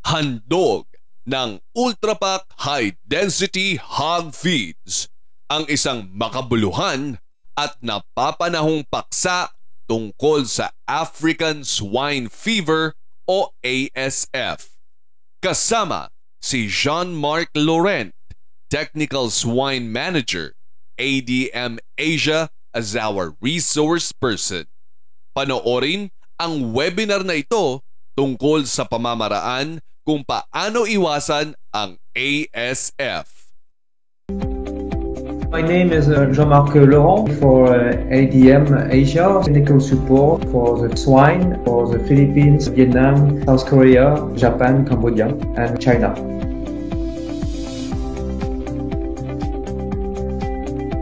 Handog ng Ultrapac High Density Hog Feeds, ang isang makabuluhan at napapanahong paksa tungkol sa African Swine Fever o ASF. Kasama si Jean-Marc Laurent, Technical Swine Manager, ADM Asia as our resource person. Panoorin ang webinar na ito tungkol sa pamamaraan kung paano iwasan ang ASF. My name is Jean-Marc Laurent for ADM Asia, technical support for the swine for the Philippines, Vietnam, South Korea, Japan, Cambodia, and China.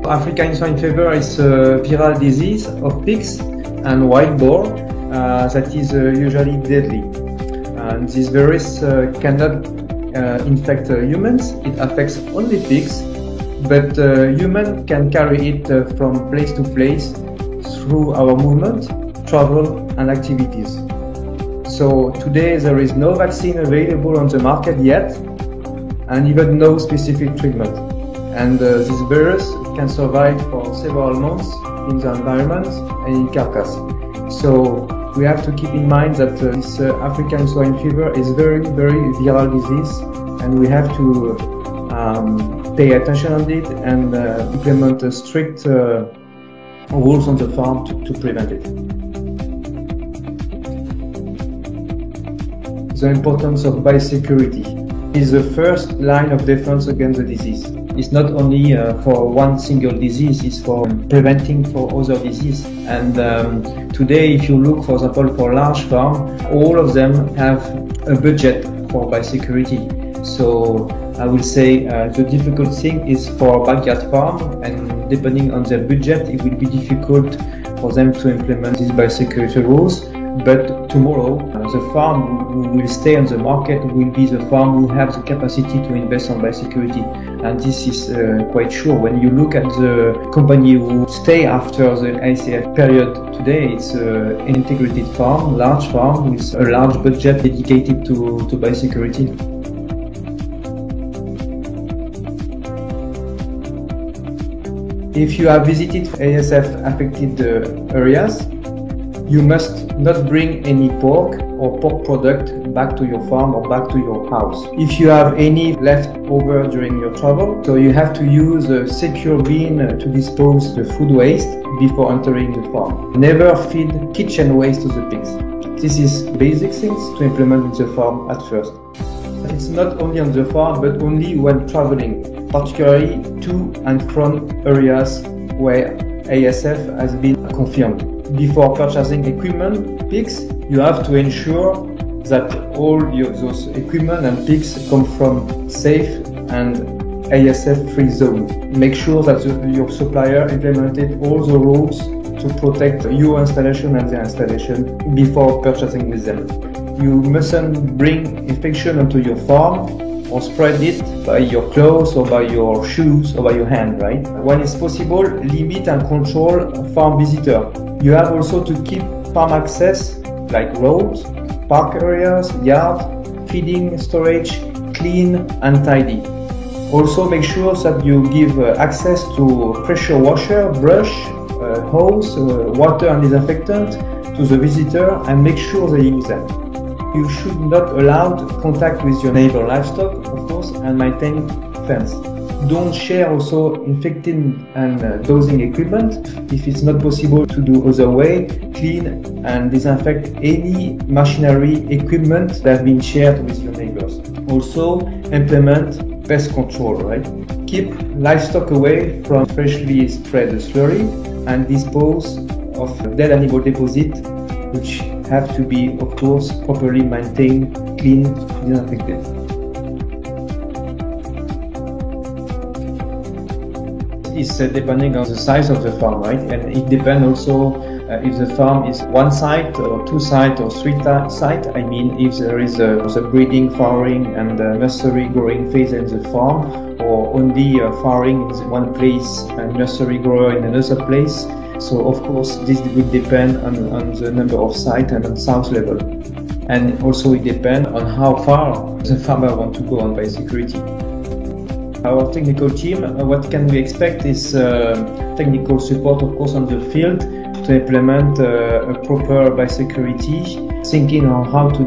African swine fever is a viral disease of pigs and wild boar that is usually deadly. And this virus cannot infect humans. It affects only pigs, but humans can carry it from place to place through our movement, travel, and activities. So today there is no vaccine available on the market yet, and even no specific treatment. And this virus can survive for several months in the environment and in carcass. So we have to keep in mind that this African swine fever is very viral disease, and we have to pay attention on it and implement strict rules on the farm to prevent it. The importance of biosecurity is the first line of defense against the disease. It's not only for one single disease, it's for preventing for other diseases. And today, if you look, for example, for large farm, all of them have a budget for biosecurity. So I will say the difficult thing is for backyard farm, and depending on their budget, it will be difficult for them to implement these biosecurity rules. But tomorrow, the farm who will stay on the market will be the farm who have the capacity to invest on biosecurity. And this is quite sure. When you look at the company who stay after the ASF period today, it's an integrated farm, large farm with a large budget dedicated to biosecurity. If you have visited ASF affected areas, you must not bring any pork or pork product back to your farm or back to your house. If you have any left over during your travel, so you have to use a secure bin to dispose the food waste before entering the farm. Never feed kitchen waste to the pigs. This is basic things to implement in the farm at first. It's not only on the farm, but only when traveling, particularly to and from areas where ASF has been confirmed. Before purchasing equipment, pigs, you have to ensure that all those equipment and pigs come from safe and ASF-free zone. Make sure that your supplier implemented all the rules to protect your installation and their installation before purchasing with them. You mustn't bring infection onto your farm or spread it by your clothes or by your shoes or by your hand, right? When it's possible, limit and control farm visitor. You have also to keep farm access like roads, park areas, yard, feeding, storage clean and tidy. Also make sure that you give access to pressure washer, brush, hose, water and disinfectant to the visitor, and make sure they use them. You should not allow contact with your neighbor livestock, of course, and maintain fence. Don't share also infecting and dosing equipment. If it's not possible to do other way, clean and disinfect any machinery equipment that have been shared with your neighbors. Also implement pest control, right? Keep livestock away from freshly spread slurry and dispose of dead animal deposit, which have to be, of course, properly maintained, clean, disinfected. It's depending on the size of the farm, right? And it depends also if the farm is one site or two site or three site. I mean, if there is a breeding, farrowing and nursery growing phase in the farm, or only farrowing in one place and nursery grower in another place. So of course this will depend on the number of sites and on source level. And also it depends on how far the farmer wants to go on biosecurity. Our technical team, what can we expect is technical support, of course, on the field to implement a proper biosecurity, thinking on how to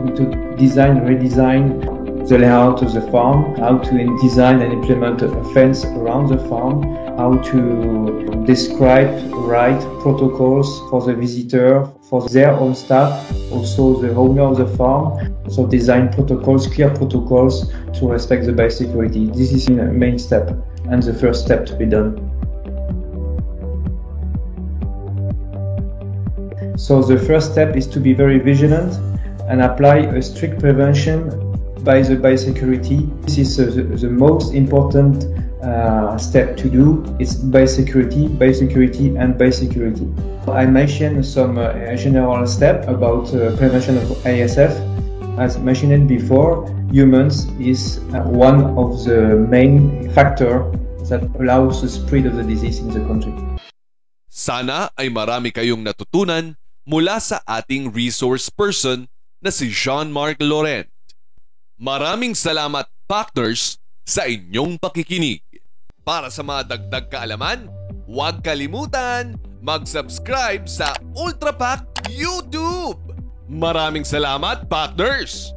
design, redesign the layout of the farm, how to design and implement a fence around the farm, how to describe, write protocols for the visitor, for their own staff, also the owner of the farm. So design protocols, clear protocols to respect the biosecurity. This is the main step and the first step to be done. So the first step is to be very vigilant and apply a strict prevention by the biosecurity. This is the most important step to do. It's biosecurity, and biosecurity. I mentioned some general steps about prevention of ASF. As mentioned before, humans is one of the main factors that allows the spread of the disease in the country. Sana ay marami kayong natutunan mula sa ating resource person na si Jean-Marc Laurent. Maraming salamat, partners, sa inyong pakikinig. Para sa mga dagdag kaalaman, huwag kalimutan mag-subscribe sa Ultrapac YouTube. Maraming salamat, partners!